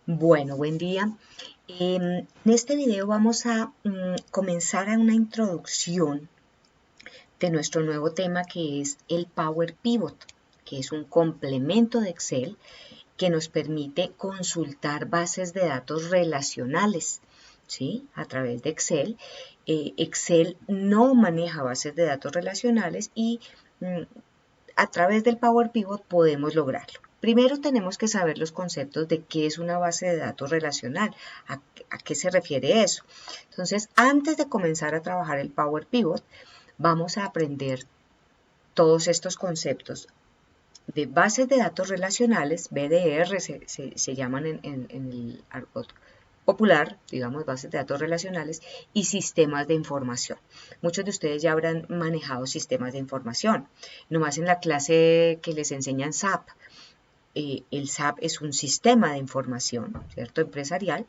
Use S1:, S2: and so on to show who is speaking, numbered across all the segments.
S1: Bueno, buen día. En este video vamos a comenzar a una introducción de nuestro nuevo tema, que es el Power Pivot, que es un complemento de Excel que nos permite consultar bases de datos relacionales, ¿sí? A través de Excel. Excel no maneja bases de datos relacionales y a través del Power Pivot podemos lograrlo. Primero tenemos que saber los conceptos de qué es una base de datos relacional, a qué se refiere eso. Entonces, antes de comenzar a trabajar el Power Pivot, vamos a aprender todos estos conceptos de bases de datos relacionales, BDR se llaman en el argot popular, digamos, bases de datos relacionales, y sistemas de información. Muchos de ustedes ya habrán manejado sistemas de información. Nomás en la clase que les enseñan SAP, el SAP es un sistema de información, ¿cierto? Empresarial,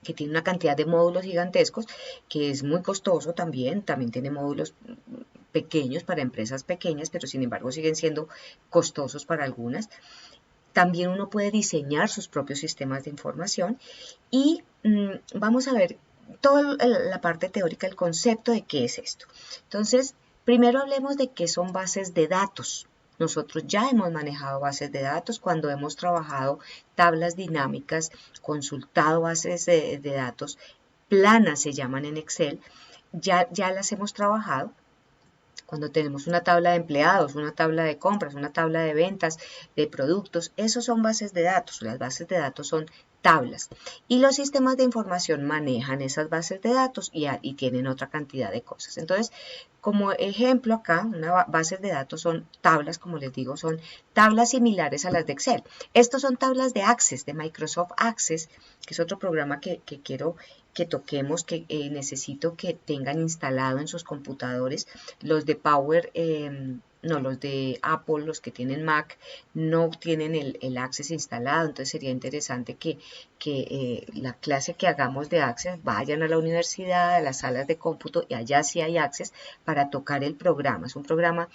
S1: que tiene una cantidad de módulos gigantescos, que es muy costoso también tiene módulos pequeños para empresas pequeñas, pero sin embargo siguen siendo costosos para algunas. También uno puede diseñar sus propios sistemas de información y vamos a ver toda la parte teórica, el concepto de qué es esto. Entonces, primero hablemos de qué son bases de datos. Nosotros ya hemos manejado bases de datos cuando hemos trabajado tablas dinámicas, consultado bases de datos planas, se llaman en Excel, ya las hemos trabajado. Cuando tenemos una tabla de empleados, una tabla de compras, una tabla de ventas de productos, esos son bases de datos. Las bases de datos son tablas. Y los sistemas de información manejan esas bases de datos y tienen otra cantidad de cosas. Entonces, como ejemplo acá, una base de datos son tablas, como les digo, son tablas similares a las de Excel. Estos son tablas de Access, de Microsoft Access, que es otro programa que quiero que toquemos, que necesito que tengan instalado en sus computadores. Los de los de Apple, los que tienen Mac, no tienen el Access instalado, entonces sería interesante que la clase que hagamos de Access vayan a la universidad, a las salas de cómputo, y allá sí hay Access para tocar el programa. Es un programa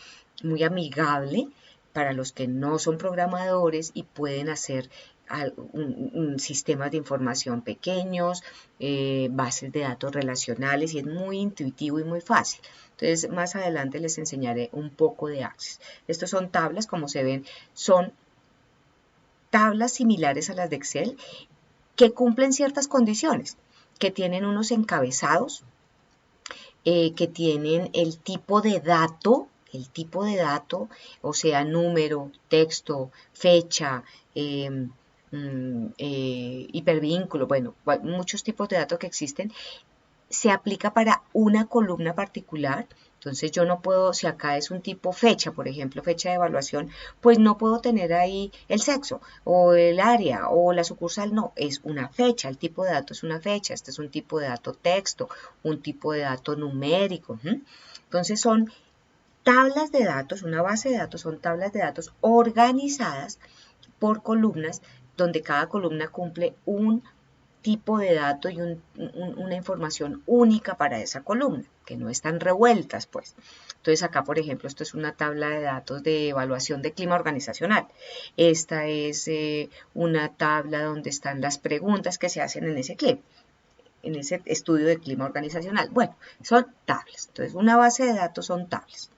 S1: muy amigable para los que no son programadores y pueden hacer sistemas de información pequeños, bases de datos relacionales, y es muy intuitivo y muy fácil. Entonces, más adelante les enseñaré un poco de Access. Estos son tablas, como se ven, son tablas similares a las de Excel que cumplen ciertas condiciones, que tienen unos encabezados, que tienen el tipo de dato, o sea, número, texto, fecha, hipervínculo, bueno, muchos tipos de datos que existen. Se aplica para una columna particular. Entonces yo no puedo, si acá es un tipo fecha, por ejemplo, fecha de evaluación, pues no puedo tener ahí el sexo o el área o la sucursal, no, es una fecha, el tipo de dato es una fecha, este es un tipo de dato texto, un tipo de dato numérico. Entonces son tablas de datos, una base de datos son tablas de datos organizadas por columnas, donde cada columna cumple un tipo de dato y una información única para esa columna, que no están revueltas, pues. Entonces acá, por ejemplo, esto es una tabla de datos de evaluación de clima organizacional. Esta es una tabla donde están las preguntas que se hacen en ese clima, en ese estudio de clima organizacional. Bueno, son tablas. Entonces, una base de datos son tablas.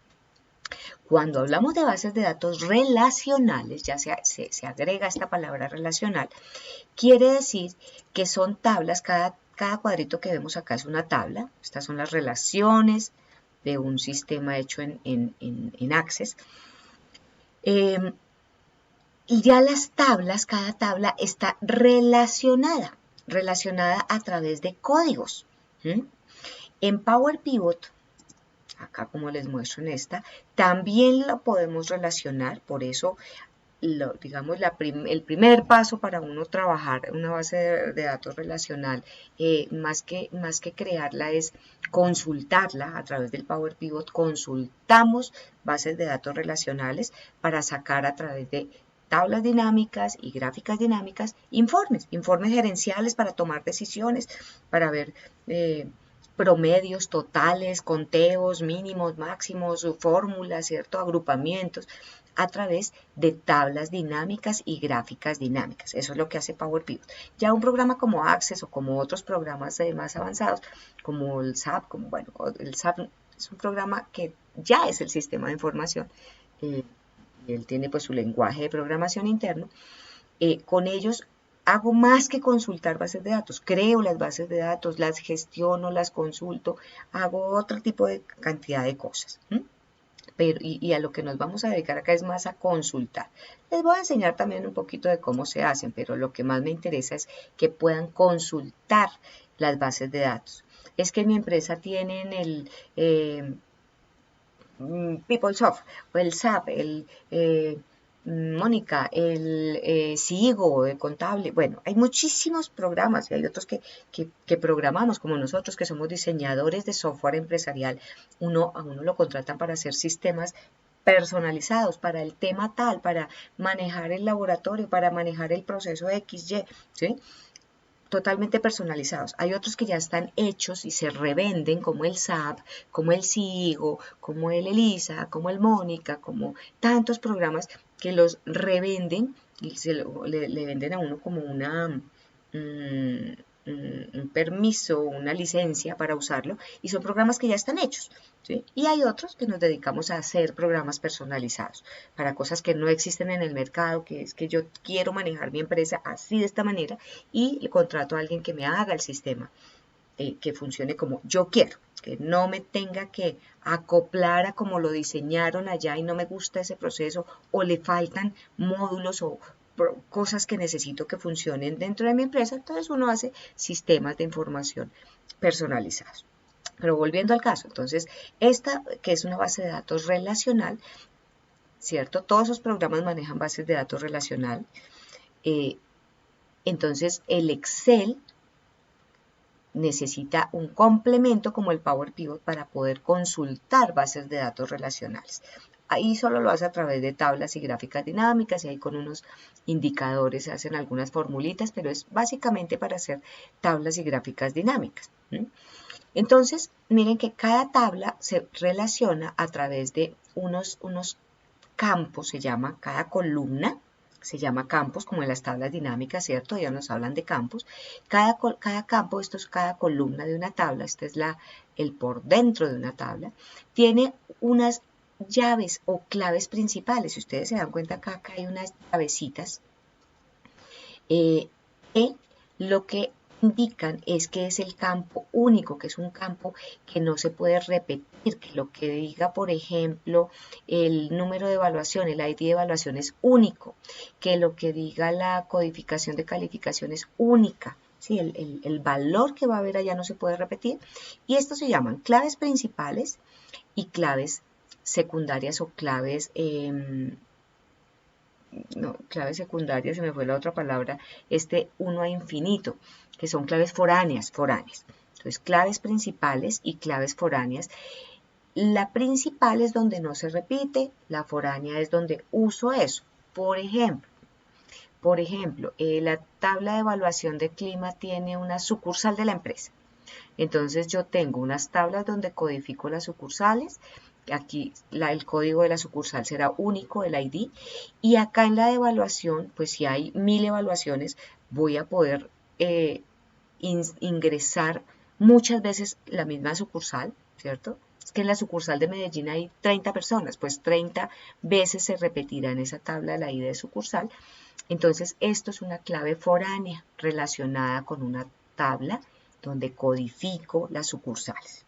S1: Cuando hablamos de bases de datos relacionales, ya se agrega esta palabra relacional, quiere decir que son tablas, cada cuadrito que vemos acá es una tabla. Estas son las relaciones de un sistema hecho en Access. Y ya las tablas, cada tabla está relacionada a través de códigos. En Power Pivot, acá como les muestro en esta, también lo podemos relacionar, por eso digamos, el primer paso para uno trabajar una base de datos relacional, más que crearla, es consultarla a través del Power Pivot. Consultamos bases de datos relacionales para sacar a través de tablas dinámicas y gráficas dinámicas informes gerenciales para tomar decisiones, para ver promedios totales, conteos, mínimos, máximos, fórmulas, ¿cierto? Agrupamientos a través de tablas dinámicas y gráficas dinámicas. Eso es lo que hace Power Pivot. Ya un programa como Access o como otros programas más avanzados, como el SAP, el SAP es un programa que ya es el sistema de información. Y él tiene pues su lenguaje de programación interno. Con ellos hago más que consultar bases de datos, creo las bases de datos, las gestiono, las consulto, hago otro tipo de cantidad de cosas. Pero, y a lo que nos vamos a dedicar acá es más a consultar. Les voy a enseñar también un poquito de cómo se hacen, pero lo que más me interesa es que puedan consultar las bases de datos. Es que en mi empresa tienen el PeopleSoft, o el SAP, el Mónica, el Sigo, el Contable. Bueno, hay muchísimos programas y hay otros que programamos como nosotros, que somos diseñadores de software empresarial. A uno lo contratan para hacer sistemas personalizados para el tema tal, para manejar el laboratorio, para manejar el proceso XY, ¿sí? Totalmente personalizados. Hay otros que ya están hechos y se revenden, como el SAP, como el SIGO, como el ELISA, como el Mónica, como tantos programas que los revenden y le venden a uno como un permiso, una licencia para usarlo, y son programas que ya están hechos, ¿sí? Y hay otros que nos dedicamos a hacer programas personalizados para cosas que no existen en el mercado, que es que yo quiero manejar mi empresa así de esta manera y le contrato a alguien que me haga el sistema, que funcione como yo quiero, que no me tenga que acoplar a como lo diseñaron allá y no me gusta ese proceso, o le faltan módulos o cosas que necesito que funcionen dentro de mi empresa. Entonces uno hace sistemas de información personalizados. Pero volviendo al caso, entonces esta que es una base de datos relacional, ¿cierto? Todos esos programas manejan bases de datos relacional. Entonces el Excel necesita un complemento como el Power Pivot para poder consultar bases de datos relacionales. Ahí solo lo hace a través de tablas y gráficas dinámicas, y ahí con unos indicadores se hacen algunas formulitas, pero es básicamente para hacer tablas y gráficas dinámicas. Entonces, miren que cada tabla se relaciona a través de unos campos, se llama cada columna, se llama campos, como en las tablas dinámicas, ¿cierto? Ya nos hablan de campos. Cada campo, esto es cada columna de una tabla, este es el por dentro de una tabla, tiene unas llaves o claves principales. Si ustedes se dan cuenta, acá hay unas llavecitas que lo que indican es que es el campo único, que es un campo que no se puede repetir, que lo que diga, por ejemplo, el número de evaluación, el ID de evaluación es único, que lo que diga la codificación de calificación es única. Sí, el valor que va a haber allá no se puede repetir, y estos se llaman claves principales y claves secundarias o claves clave secundaria, se me fue la otra palabra, 1 a infinito, que son claves foráneas. Entonces, claves principales y claves foráneas. La principal es donde no se repite, la foránea es donde uso eso. Por ejemplo, la tabla de evaluación de clima tiene una sucursal de la empresa. Entonces yo tengo unas tablas donde codifico las sucursales. Aquí el código de la sucursal será único, el ID. Y acá en la evaluación, pues si hay 1000 evaluaciones, voy a poder ingresar muchas veces la misma sucursal, ¿cierto? Es que en la sucursal de Medellín hay 30 personas, pues 30 veces se repetirá en esa tabla la ID de sucursal. Entonces esto es una clave foránea relacionada con una tabla donde codifico las sucursales.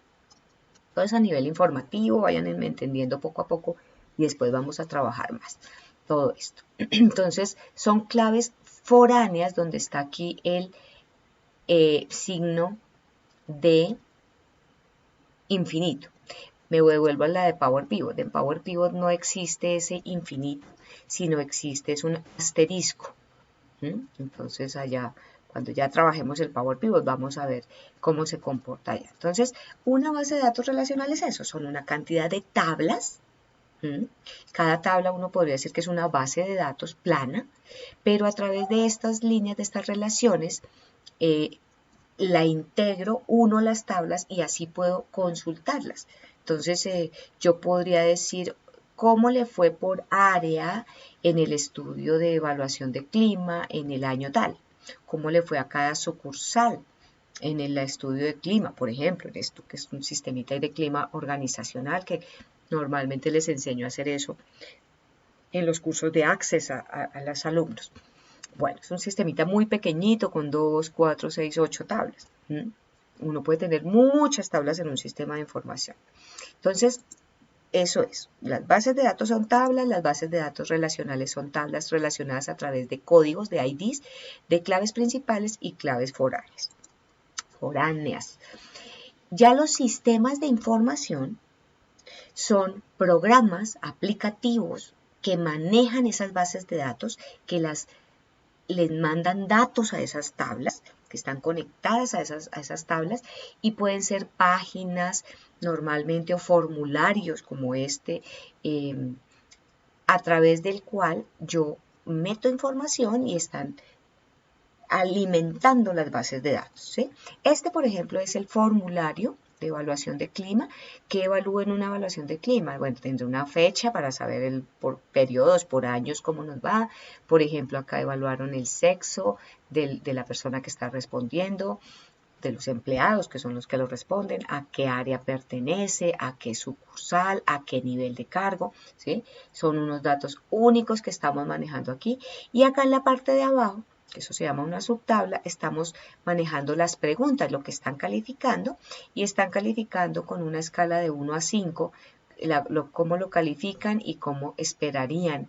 S1: Todo eso a nivel informativo, vayan entendiendo poco a poco y después vamos a trabajar más todo esto. Entonces son claves foráneas donde está aquí el signo de infinito. Me devuelvo a la de Power Pivot. En Power Pivot no existe ese infinito, sino existe es un asterisco. Entonces allá, cuando ya trabajemos el Power Pivot, vamos a ver cómo se comporta allá. Entonces, una base de datos relacional es eso, son una cantidad de tablas. Cada tabla uno podría decir que es una base de datos plana, pero a través de estas líneas, de estas relaciones, la integro, uno las tablas y así puedo consultarlas. Entonces yo podría decir cómo le fue por área en el estudio de evaluación de clima en el año tal, cómo le fue a cada sucursal en el estudio de clima, por ejemplo, en esto que es un sistemita de clima organizacional, que normalmente les enseño a hacer eso en los cursos de Access a los alumnos. Bueno, es un sistemita muy pequeñito con 2, 4, 6, 8 tablas. Uno puede tener muchas tablas en un sistema de información. Entonces, eso es. Las bases de datos son tablas, las bases de datos relacionales son tablas relacionadas a través de códigos, de IDs, de claves principales y claves foráneas. Ya los sistemas de información son programas aplicativos que manejan esas bases de datos, que les mandan datos a esas tablas, que están conectadas a esas tablas, y pueden ser páginas normalmente o formularios como este, a través del cual yo meto información y están alimentando las bases de datos, ¿sí? Este, por ejemplo, es el formulario de evaluación de clima. ¿Qué evalúo en una evaluación de clima? Bueno, tendré una fecha para saber por periodos, por años, cómo nos va. Por ejemplo, acá evaluaron el sexo de la persona que está respondiendo, de los empleados, que son los que lo responden, a qué área pertenece, a qué sucursal, a qué nivel de cargo, ¿sí? Son unos datos únicos que estamos manejando aquí. Y acá en la parte de abajo, que eso se llama una subtabla, estamos manejando las preguntas, lo que están calificando, y están calificando con una escala de 1 a 5, cómo lo califican y cómo esperarían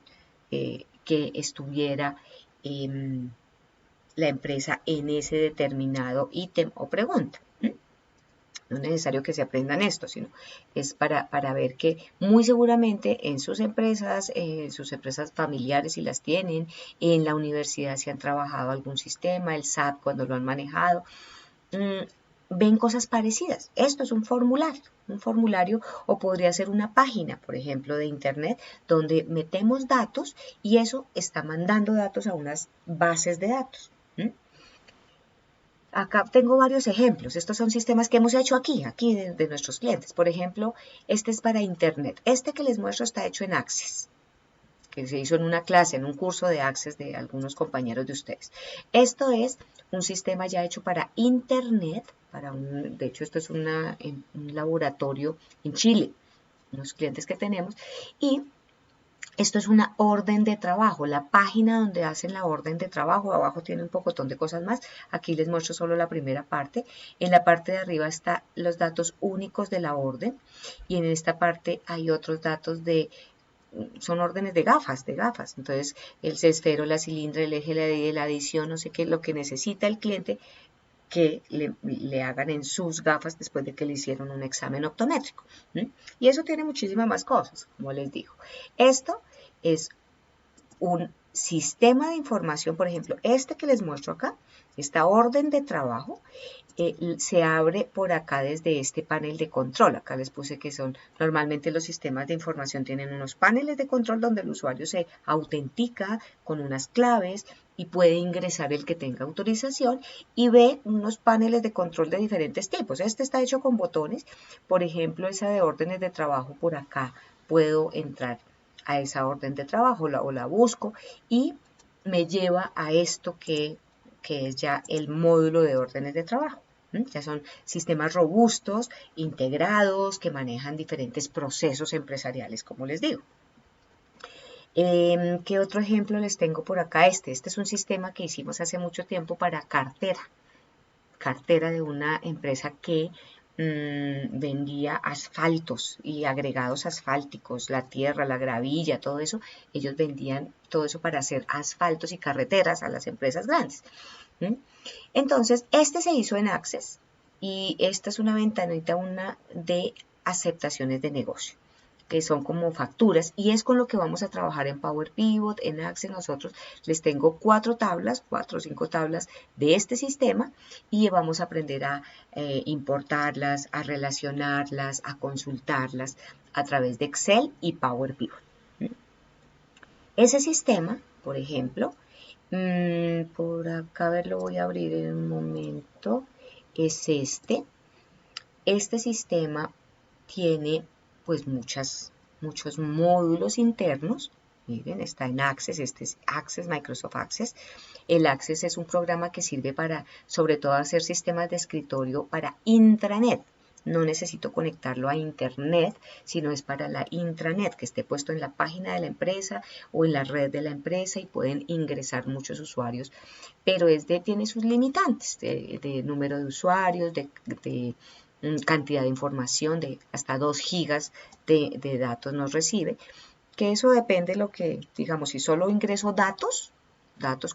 S1: que estuviera la empresa en ese determinado ítem o pregunta. No es necesario que se aprendan esto, sino es para ver que muy seguramente en sus empresas familiares si las tienen, en la universidad si han trabajado algún sistema, el SAP cuando lo han manejado, ven cosas parecidas. Esto es un formulario o podría ser una página, por ejemplo, de internet donde metemos datos y eso está mandando datos a unas bases de datos. Acá tengo varios ejemplos. Estos son sistemas que hemos hecho aquí de nuestros clientes. Por ejemplo, este es para Internet. Este que les muestro está hecho en Access, que se hizo en una clase, en un curso de Access de algunos compañeros de ustedes. Esto es un sistema ya hecho para Internet. De hecho, esto es un laboratorio en Chile, unos clientes que tenemos. Y esto es una orden de trabajo, la página donde hacen la orden de trabajo. Abajo tiene un pocotón de cosas más. Aquí les muestro solo la primera parte. En la parte de arriba están los datos únicos de la orden y en esta parte hay otros datos son órdenes de gafas. Entonces, el cesfero, la cilindra, el eje, la adición, no sé qué, lo que necesita el cliente que le hagan en sus gafas después de que le hicieron un examen optométrico. Y eso tiene muchísimas más cosas, como les digo. Esto es un sistema de información, por ejemplo, este que les muestro acá, esta orden de trabajo, se abre por acá desde este panel de control. Acá les puse que normalmente los sistemas de información tienen unos paneles de control donde el usuario se autentica con unas claves y puede ingresar el que tenga autorización y ve unos paneles de control de diferentes tipos. Este está hecho con botones. Por ejemplo, esa de órdenes de trabajo por acá, puedo entrar a esa orden de trabajo o la busco y me lleva a esto que es ya el módulo de órdenes de trabajo. Ya son sistemas robustos, integrados, que manejan diferentes procesos empresariales, como les digo. ¿Qué otro ejemplo les tengo por acá? Este es un sistema que hicimos hace mucho tiempo para cartera de una empresa que vendía asfaltos y agregados asfálticos, la tierra, la gravilla, todo eso. Ellos vendían todo eso para hacer asfaltos y carreteras a las empresas grandes. Entonces, este se hizo en Access y esta es una ventanita de aceptaciones de negocio, que son como facturas, y es con lo que vamos a trabajar en Power Pivot, en Access. Nosotros les tengo 4 o 5 tablas de este sistema y vamos a aprender a importarlas, a relacionarlas, a consultarlas a través de Excel y Power Pivot. Ese sistema, por ejemplo, por acá, a ver, lo voy a abrir en un momento. es este. Este sistema tiene pues muchos módulos internos. Miren, está en Access, este es Access, Microsoft Access. El Access es un programa que sirve para, sobre todo, hacer sistemas de escritorio para intranet. No necesito conectarlo a internet, sino es para la intranet, que esté puesto en la página de la empresa o en la red de la empresa y pueden ingresar muchos usuarios, pero tiene sus limitantes de número de usuarios, de cantidad de información, de hasta 2 gigas de datos nos recibe, que eso depende de lo que, digamos, si solo ingreso datos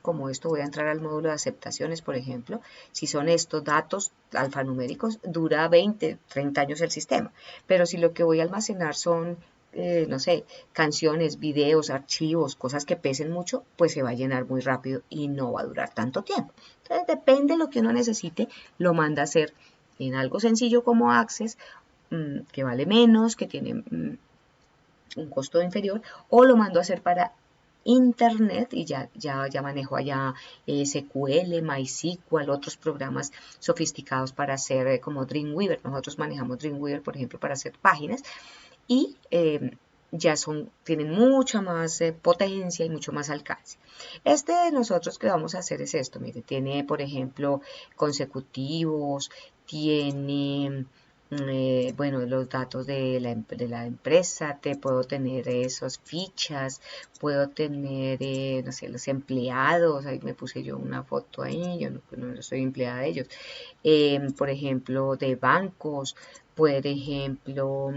S1: como esto, voy a entrar al módulo de aceptaciones, por ejemplo, si son estos datos alfanuméricos, dura 20, 30 años el sistema, pero si lo que voy a almacenar son, no sé, canciones, videos, archivos, cosas que pesen mucho, pues se va a llenar muy rápido y no va a durar tanto tiempo. Entonces, depende de lo que uno necesite, lo manda a hacer en algo sencillo como Access, que vale menos, que tiene un costo inferior, o lo mando a hacer para internet y ya manejo allá SQL, MySQL, otros programas sofisticados para hacer como Dreamweaver. Nosotros manejamos Dreamweaver, por ejemplo, para hacer páginas y ya tienen mucha más potencia y mucho más alcance. Este de nosotros que vamos a hacer es esto, mire, tiene por ejemplo consecutivos, tiene bueno, los datos de la empresa, puedo tener esos fichas, puedo tener, no sé, los empleados, ahí me puse yo una foto ahí, yo no soy empleada de ellos, por ejemplo, de bancos, por ejemplo,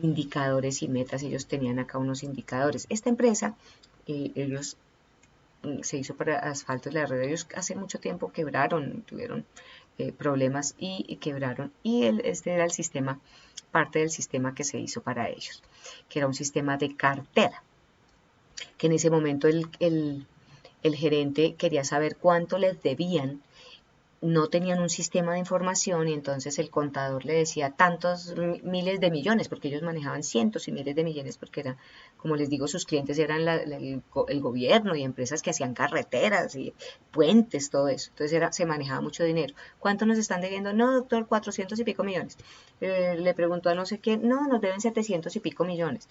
S1: indicadores y metas, ellos tenían acá unos indicadores. Esta empresa, ellos se hizo para asfaltos de la red, ellos hace mucho tiempo quebraron, tuvieron problemas y quebraron, y este era el sistema, parte del sistema que se hizo para ellos, que era un sistema de cartera, que en ese momento el gerente quería saber cuánto les debían, no tenían un sistema de información y entonces el contador le decía tantos miles de millones, porque ellos manejaban cientos y miles de millones, porque era, como les digo, sus clientes eran el gobierno y empresas que hacían carreteras y puentes, todo eso. Entonces se manejaba mucho dinero. ¿Cuánto nos están debiendo? No, doctor, 400 y pico millones. Le preguntó a no sé qué, no, nos deben 700 y pico millones.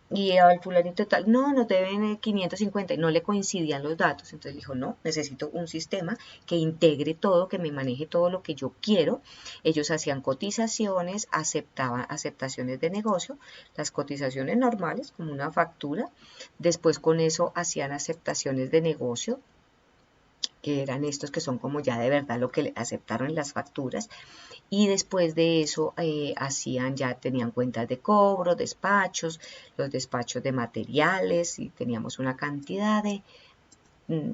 S1: Y al fulanito tal, no, nos deben 550 y no le coincidían los datos. Entonces dijo, no, necesito un sistema que integre todo, que me maneje todo lo que yo quiero. Ellos hacían cotizaciones, aceptaban aceptaciones de negocio, las cotizaciones normales, como una factura. Después con eso hacían aceptaciones de negocio, que eran estos que son como ya de verdad lo que le aceptaron en las facturas. Y después de eso tenían cuentas de cobro, despachos, los despachos de materiales y teníamos una cantidad de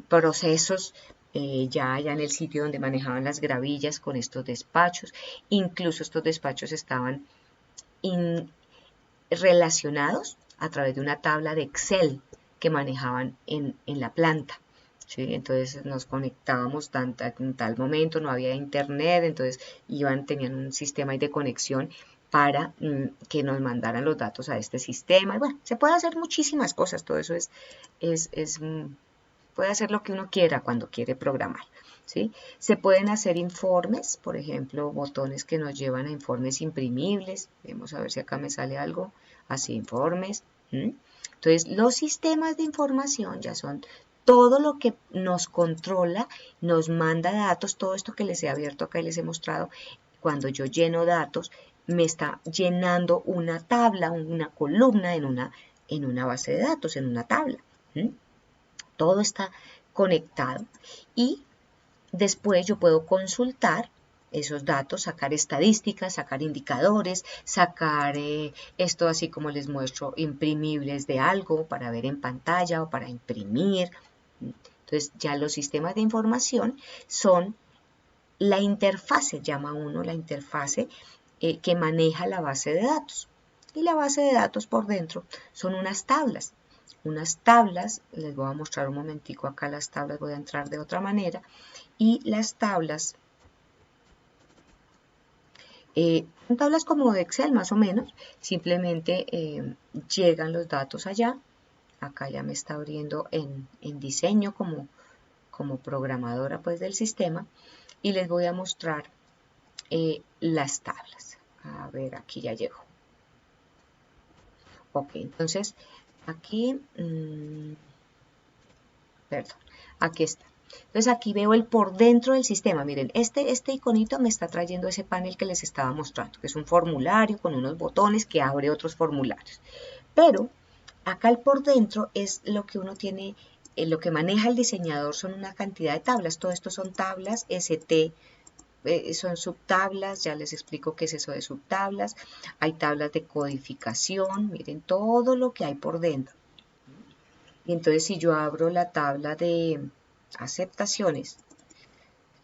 S1: procesos ya en el sitio donde manejaban las gravillas con estos despachos. Incluso estos despachos estaban relacionados a través de una tabla de Excel que manejaban en la planta. ¿Sí? Entonces nos conectábamos en tal momento, no había internet, entonces tenían un sistema de conexión para que nos mandaran los datos a este sistema. Y bueno, se puede hacer muchísimas cosas, todo eso puede hacer lo que uno quiera cuando quiere programar. ¿Sí? Se pueden hacer informes, por ejemplo, botones que nos llevan a informes imprimibles. Vamos a ver si acá me sale algo, así informes. Entonces, los sistemas de información ya son todo lo que nos controla, nos manda datos, todo esto que les he abierto acá y les he mostrado, cuando yo lleno datos, me está llenando una tabla, una columna en una base de datos, en una tabla. Todo está conectado y después yo puedo consultar esos datos, sacar estadísticas, sacar indicadores, sacar esto así como les muestro, imprimibles de algo para ver en pantalla o para imprimir. Entonces ya los sistemas de información son la interfase, llama uno la interfase que maneja la base de datos. Y la base de datos por dentro son unas tablas. Les voy a mostrar un momentico acá las tablas, voy a entrar de otra manera. Y las tablas, son tablas como de Excel más o menos, simplemente llegan los datos allá. Acá ya me está abriendo en diseño como programadora pues del sistema y les voy a mostrar las tablas. A ver, aquí ya llegó. Ok, entonces aquí, perdón, aquí está. Entonces aquí veo el por dentro del sistema. Miren, este iconito me está trayendo ese panel que les estaba mostrando, que es un formulario con unos botones que abre otros formularios. Pero acá el por dentro es lo que uno tiene, lo que maneja el diseñador son una cantidad de tablas. Todo esto son tablas ST, son subtablas, ya les explico qué es eso de subtablas. Hay tablas de codificación, miren todo lo que hay por dentro. Y entonces si yo abro la tabla de aceptaciones,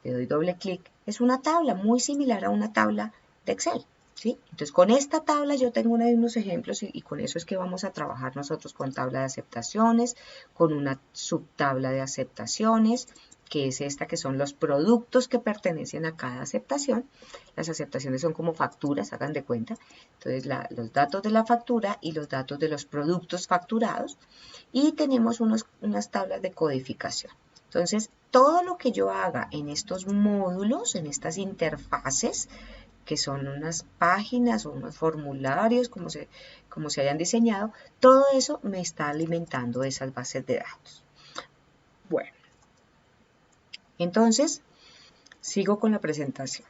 S1: le doy doble clic, es una tabla muy similar a una tabla de Excel, ¿sí? Entonces con esta tabla yo tengo unos ejemplos y con eso es que vamos a trabajar nosotros con tabla de aceptaciones, con una subtabla de aceptaciones, que es esta, que son los productos que pertenecen a cada aceptación. Las aceptaciones son como facturas, hagan de cuenta. Entonces los datos de la factura y los datos de los productos facturados. Y tenemos unas tablas de codificación. Entonces, todo lo que yo haga en estos módulos, en estas interfaces, que son unas páginas o unos formularios, como se hayan diseñado, todo eso me está alimentando esas bases de datos. Bueno, entonces, sigo con la presentación.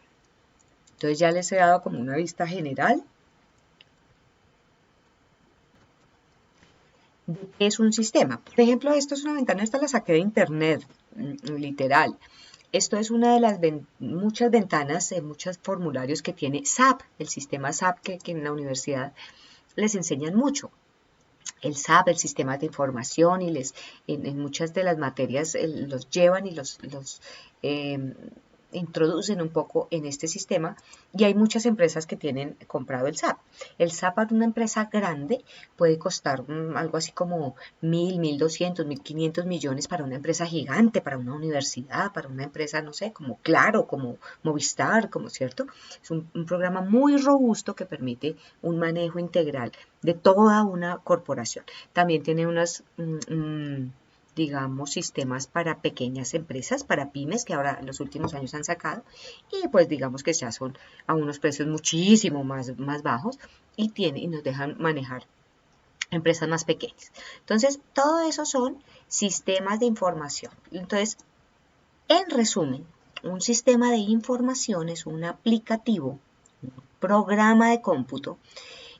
S1: Entonces ya les he dado como una vista general de qué es un sistema. Por ejemplo, esto es una ventana, esta la saqué de internet, literal. Esto es una de las muchas ventanas, muchos formularios que tiene SAP, el sistema SAP que en la universidad les enseñan mucho. El SAP, el sistema de información, y en muchas de las materias los llevan y los introducen un poco en este sistema, y hay muchas empresas que tienen comprado el SAP. El SAP para una empresa grande puede costar algo así como 1.200, 1.500 millones para una empresa gigante, para una universidad, para una empresa, no sé, como Claro, como Movistar, como cierto. Es un programa muy robusto que permite un manejo integral de toda una corporación. También tiene unas digamos, sistemas para pequeñas empresas, para pymes, que ahora en los últimos años han sacado, y pues digamos que ya son a unos precios muchísimo más bajos y nos dejan manejar empresas más pequeñas. Entonces, todo eso son sistemas de información. Entonces, en resumen, un sistema de información es un aplicativo, un programa de cómputo,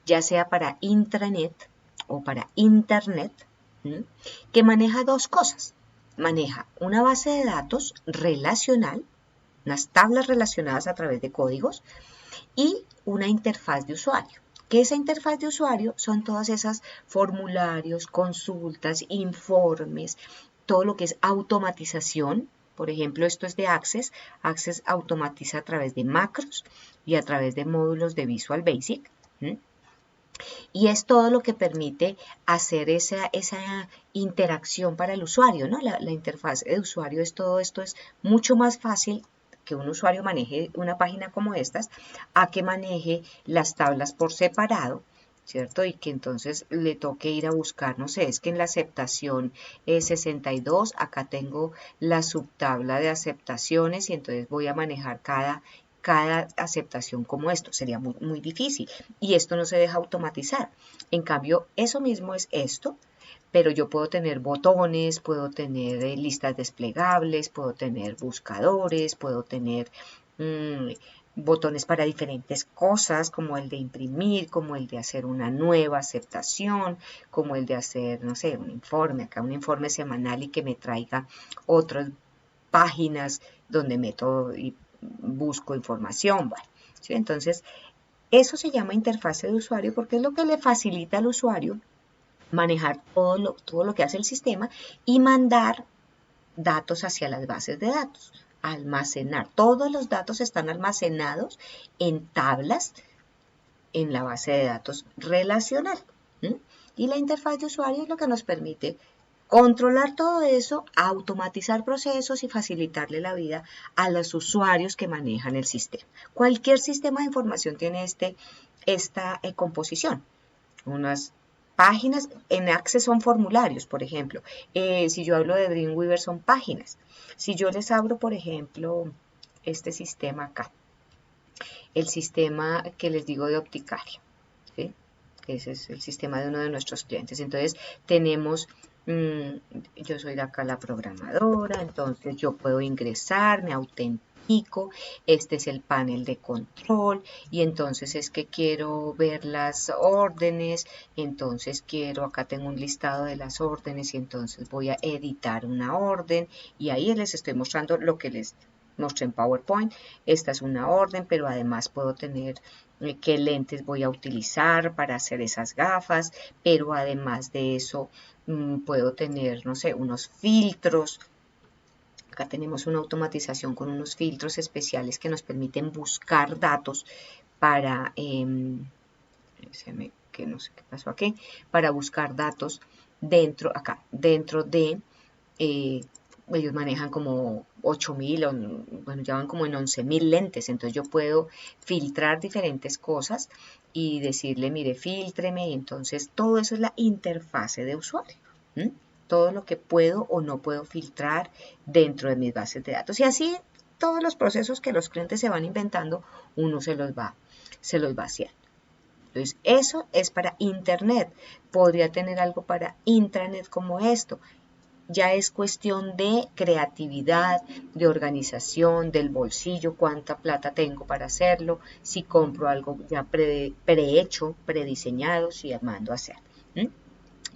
S1: ya sea para intranet o para internet, que maneja dos cosas. Maneja una base de datos relacional, unas tablas relacionadas a través de códigos, y una interfaz de usuario. Que esa interfaz de usuario son todas esas formularios, consultas, informes, todo lo que es automatización. Por ejemplo, esto es de Access. Access automatiza a través de macros y a través de módulos de Visual Basic. Y es todo lo que permite hacer esa interacción para el usuario, ¿no? La interfaz de usuario es todo esto, es mucho más fácil que un usuario maneje una página como estas, a que maneje las tablas por separado, ¿cierto? Y que entonces le toque ir a buscar, no sé, es que en la aceptación 62, acá tengo la subtabla de aceptaciones y entonces voy a manejar cada aceptación como esto. Sería muy, muy difícil y esto no se deja automatizar. En cambio, eso mismo es esto, pero yo puedo tener botones, puedo tener listas desplegables, puedo tener buscadores, puedo tener botones para diferentes cosas, como el de imprimir, como el de hacer una nueva aceptación, como el de hacer, no sé, un informe, acá un informe semanal y que me traiga otras páginas donde meto y busco información. Bueno, ¿sí? Entonces, eso se llama interfase de usuario porque es lo que le facilita al usuario manejar todo lo que hace el sistema y mandar datos hacia las bases de datos. Almacenar. Todos los datos están almacenados en tablas en la base de datos relacional. Y la interfaz de usuario es lo que nos permite controlar todo eso, automatizar procesos y facilitarle la vida a los usuarios que manejan el sistema. Cualquier sistema de información tiene esta composición. Unas páginas, en Access son formularios, por ejemplo. Si yo hablo de Dreamweaver son páginas. Si yo les abro, por ejemplo, este sistema acá, el sistema que les digo de Opticaria, ¿sí? Ese es el sistema de uno de nuestros clientes. Entonces tenemos, yo soy de acá la programadora, entonces yo puedo ingresar, me autentico, este es el panel de control y entonces es que quiero ver las órdenes, entonces acá tengo un listado de las órdenes y entonces voy a editar una orden y ahí les estoy mostrando lo que les mostré en PowerPoint. Esta es una orden, pero además puedo tener qué lentes voy a utilizar para hacer esas gafas, pero además de eso puedo tener, no sé, unos filtros. Acá tenemos una automatización con unos filtros especiales que nos permiten buscar datos para, que no sé qué pasó aquí, para buscar datos dentro de ellos manejan como 8.000, bueno, ya van como en 11.000 lentes, entonces yo puedo filtrar diferentes cosas y decirle, mire, fíltreme, y entonces todo eso es la interfase de usuario, ¿m? Todo lo que puedo o no puedo filtrar dentro de mis bases de datos. Y así todos los procesos que los clientes se van inventando, uno se los va haciendo. Entonces, eso es para Internet. Podría tener algo para intranet como esto. Ya es cuestión de creatividad, de organización, del bolsillo, cuánta plata tengo para hacerlo, si compro algo ya prehecho, prediseñado, si mando a hacer.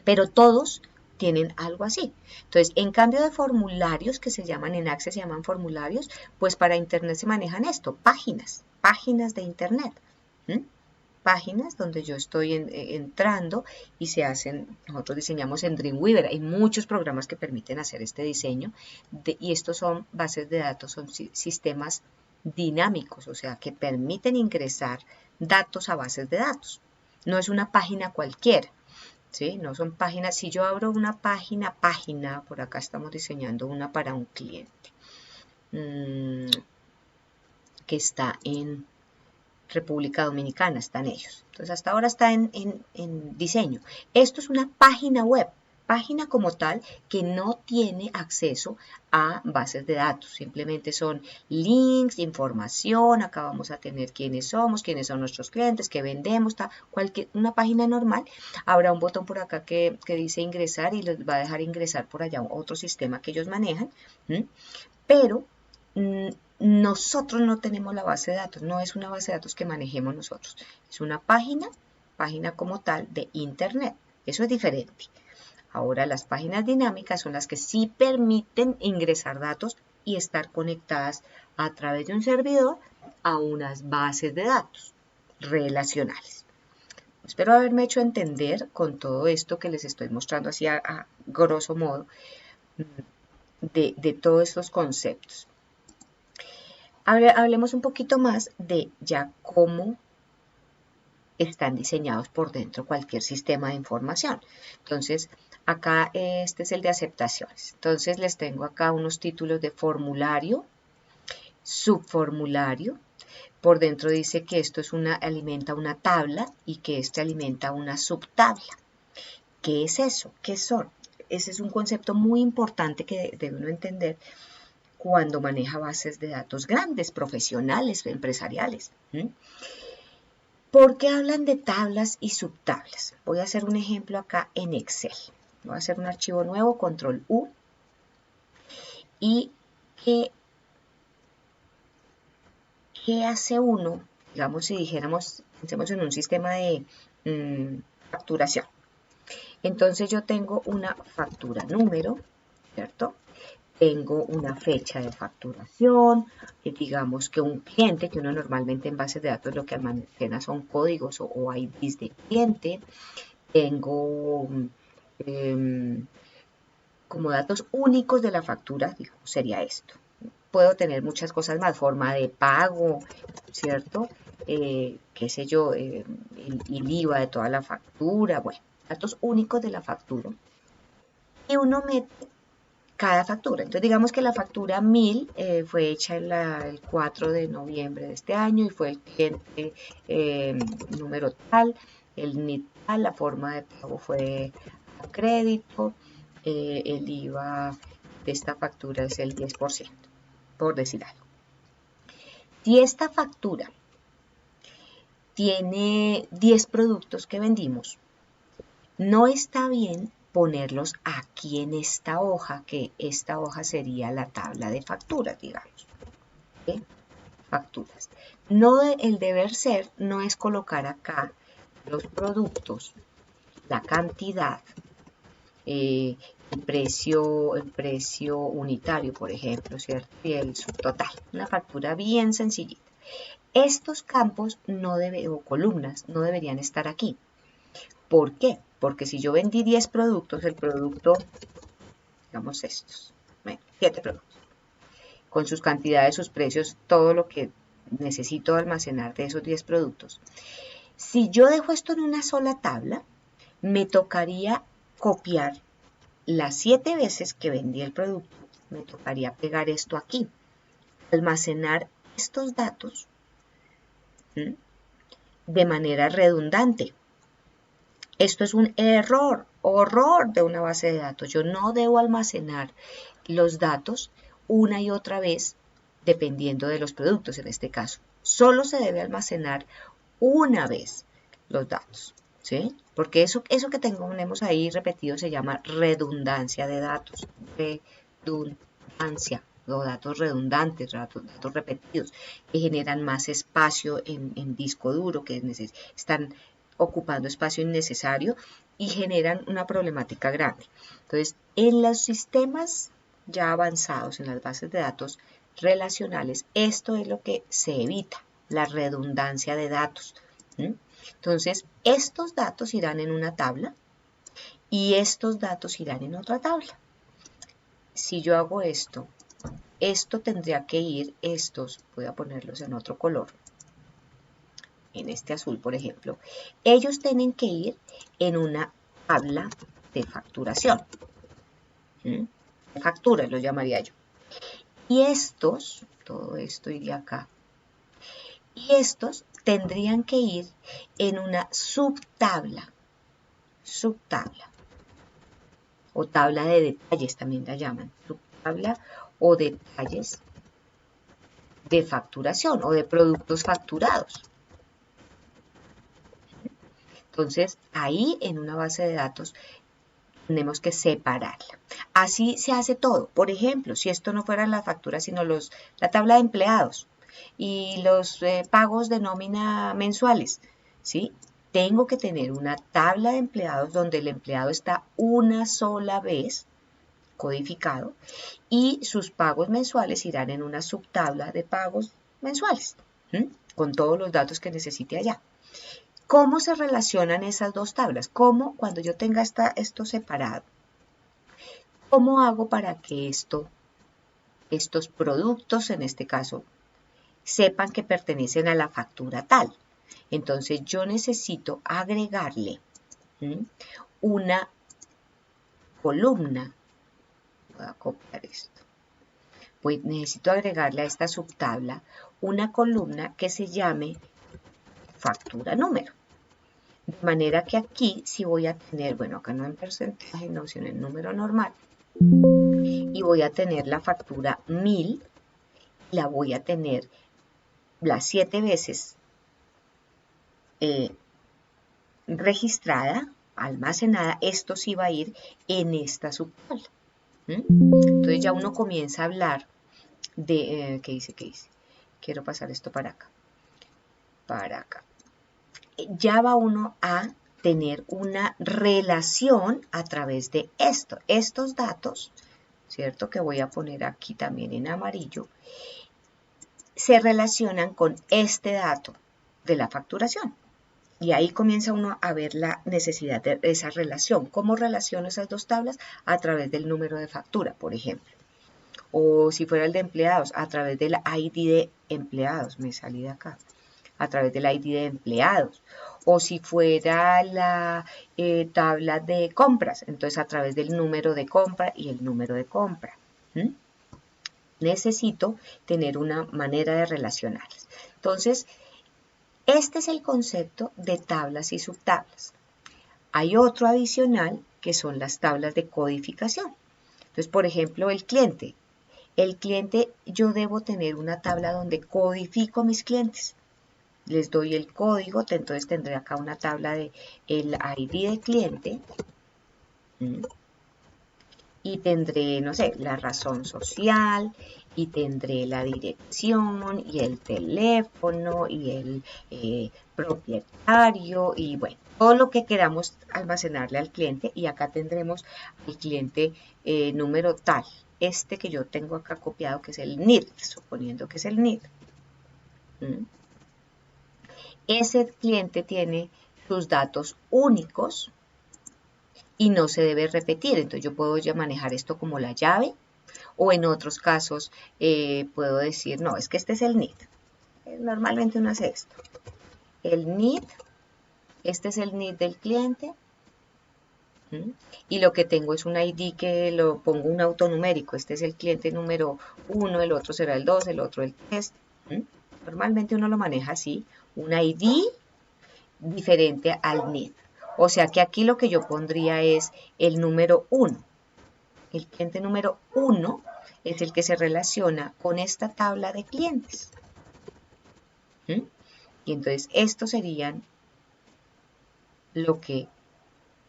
S1: Pero todos tienen algo así. Entonces, en cambio de formularios que se llaman en Access, se llaman formularios, pues para Internet se manejan esto, páginas de Internet. Páginas donde yo estoy entrando y se hacen, nosotros diseñamos en Dreamweaver, hay muchos programas que permiten hacer este diseño y estos son bases de datos, son sistemas dinámicos, o sea, que permiten ingresar datos a bases de datos. No es una página cualquiera, ¿sí? No son páginas, si yo abro una página, por acá estamos diseñando una para un cliente que está en República Dominicana, están ellos. Entonces, hasta ahora está en diseño. Esto es una página web, página como tal, que no tiene acceso a bases de datos. Simplemente son links, información, acá vamos a tener quiénes somos, quiénes son nuestros clientes, qué vendemos, una página normal. Habrá un botón por acá que dice ingresar y les va a dejar ingresar por allá a otro sistema que ellos manejan. Pero nosotros no tenemos la base de datos, no es una base de datos que manejemos nosotros, es una página como tal de Internet, eso es diferente. Ahora las páginas dinámicas son las que sí permiten ingresar datos y estar conectadas a través de un servidor a unas bases de datos relacionales. Espero haberme hecho entender con todo esto que les estoy mostrando así a grosso modo de todos estos conceptos. Hablemos un poquito más de ya cómo están diseñados por dentro cualquier sistema de información. Entonces, acá este es el de aceptaciones. Entonces, les tengo acá unos títulos de formulario, subformulario. Por dentro dice que esto es alimenta una tabla y que este alimenta una subtabla. ¿Qué es eso? ¿Qué son? Ese es un concepto muy importante que debe uno entender cuando maneja bases de datos grandes, profesionales, empresariales. ¿Por qué hablan de tablas y subtablas? Voy a hacer un ejemplo acá en Excel. Voy a hacer un archivo nuevo, control U. ¿Y qué hace uno? Digamos, si dijéramos, pensemos en un sistema de facturación. Entonces yo tengo una factura número, ¿cierto? Tengo una fecha de facturación, digamos que un cliente, que uno normalmente en bases de datos lo que almacena son códigos o IDs de cliente. Tengo como datos únicos de la factura, digamos, sería esto. Puedo tener muchas cosas más, forma de pago, ¿cierto? Qué sé yo, el IVA de toda la factura, bueno, datos únicos de la factura. Y uno mete cada factura. Entonces digamos que la factura 1000 fue hecha el 4 de noviembre de este año y fue el cliente número tal, el NIT tal, la forma de pago fue a crédito, el IVA de esta factura es el 10%, por decir algo. Si esta factura tiene 10 productos que vendimos. No está bien ponerlos aquí en esta hoja, que esta hoja sería la tabla de facturas, digamos. ¿Sí? Facturas. No, el deber ser no es colocar acá los productos, la cantidad, el precio unitario, por ejemplo, ¿cierto? Y el subtotal, una factura bien sencillita. Estos campos o columnas no deberían estar aquí. ¿Por qué? Porque si yo vendí 10 productos, el producto, digamos estos, 7 productos, con sus cantidades, sus precios, todo lo que necesito almacenar de esos 10 productos. Si yo dejo esto en una sola tabla, me tocaría copiar las 7 veces que vendí el producto, me tocaría pegar esto aquí, almacenar estos datos de manera redundante. Esto es un horror de una base de datos. Yo no debo almacenar los datos una y otra vez dependiendo de los productos en este caso. Solo se debe almacenar una vez los datos, ¿sí? Porque eso que tenemos ahí repetido se llama redundancia de datos. Redundancia, o datos redundantes, datos repetidos, que generan más espacio en disco duro, que están ocupando espacio innecesario y generan una problemática grande. Entonces, en los sistemas ya avanzados, en las bases de datos relacionales, esto es lo que se evita, la redundancia de datos. Entonces, estos datos irán en una tabla y estos datos irán en otra tabla. Si yo hago esto tendría que ir, voy a ponerlos en otro color, en este azul, por ejemplo, ellos tienen que ir en una tabla de facturación. Facturas lo llamaría yo. Y todo esto iría acá. Y estos tendrían que ir en una subtabla. O tabla de detalles también la llaman. Subtabla o detalles de facturación o de productos facturados. Entonces, ahí en una base de datos tenemos que separarla. Así se hace todo. Por ejemplo, si esto no fuera la factura, sino la tabla de empleados y los pagos de nómina mensuales, ¿sí? Tengo que tener una tabla de empleados donde el empleado está una sola vez codificado y sus pagos mensuales irán en una subtabla de pagos mensuales, con todos los datos que necesite allá. ¿Cómo se relacionan esas dos tablas? ¿Cómo, cuando yo tenga esto separado, cómo hago para que estos productos, en este caso, sepan que pertenecen a la factura tal? Entonces yo necesito agregarle una columna. Voy a copiar esto. Necesito agregarle a esta subtabla una columna que se llame factura número. De manera que aquí sí voy a tener, bueno, acá no en porcentaje, no, sino en número normal. Y voy a tener la factura 1000, la voy a tener las 7 veces registrada, almacenada. Esto sí va a ir en esta subtabla. Entonces ya uno comienza a hablar de, ¿qué dice? Quiero pasar esto para acá. Ya va uno a tener una relación a través de estos datos, ¿cierto? Que voy a poner aquí también en amarillo, se relacionan con este dato de la facturación. Y ahí comienza uno a ver la necesidad de esa relación. ¿Cómo relaciono esas dos tablas? A través del número de factura, por ejemplo. O si fuera el de empleados, a través del ID de empleados. Me salí de acá. A través del ID de empleados. O si fuera la tabla de compras, entonces a través del número de compra y el número de compra. Necesito tener una manera de relacionarlas. Entonces, este es el concepto de tablas y subtablas. Hay otro adicional que son las tablas de codificación. Entonces, por ejemplo, el cliente. El cliente, yo debo tener una tabla donde codifico mis clientes. les doy el código, entonces tendré acá una tabla de el ID de cliente. Y tendré, no sé, la razón social, y tendré la dirección, y el teléfono, y el propietario, y bueno, todo lo que queramos almacenarle al cliente. Y acá tendremos el cliente número tal, este que yo tengo acá copiado, que es el NID, suponiendo que es el NID. Ese cliente tiene sus datos únicos y no se debe repetir. Entonces yo puedo ya manejar esto como la llave, o en otros casos puedo decir, no, es que este es el NID. Normalmente uno hace esto. El NID, este es el NID del cliente. Y lo que tengo es un ID que lo pongo un autonumérico. Este es el cliente número 1, el otro será el 2, el otro el 3. Normalmente uno lo maneja así, un ID diferente al NID. O sea que aquí lo que yo pondría es el número 1. El cliente número 1 es el que se relaciona con esta tabla de clientes. Y entonces estos serían lo que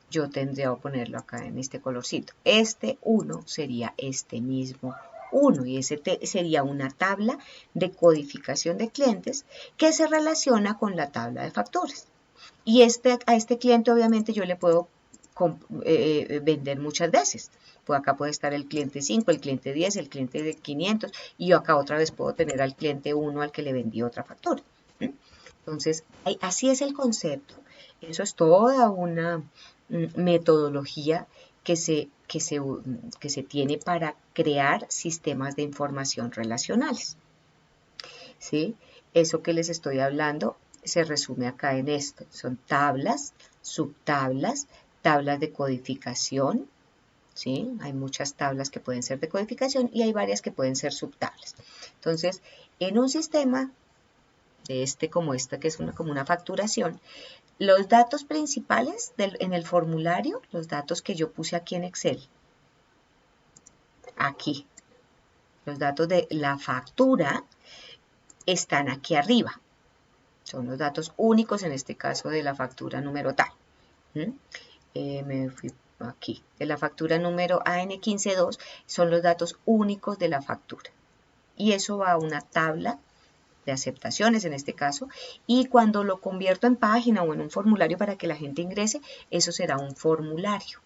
S1: yo tendría que ponerlo acá en este colorcito. Este 1 sería este mismo 1 y ese sería una tabla de codificación de clientes que se relaciona con la tabla de facturas. Y a este cliente obviamente yo le puedo vender muchas veces. Pues acá puede estar el cliente 5, el cliente 10, el cliente de 500 y yo acá otra vez puedo tener al cliente 1 al que le vendí otra factura. Entonces, así es el concepto. Eso es toda una metodología que se tiene para crear sistemas de información relacionales. ¿Sí? Eso que les estoy hablando se resume acá en esto. Son tablas, subtablas, tablas de codificación. ¿Sí? Hay muchas tablas que pueden ser de codificación y hay varias que pueden ser subtablas. Entonces, en un sistema de como esta, que es como una facturación, los datos principales en el formulario, los datos que yo puse aquí en Excel, aquí, los datos de la factura están aquí arriba. Son los datos únicos, en este caso de la factura número tal. Me fui aquí. De la factura número AN152 son los datos únicos de la factura. Y eso va a una tabla de aceptaciones en este caso, y cuando lo convierto en página o en un formulario para que la gente ingrese, eso será un formulario.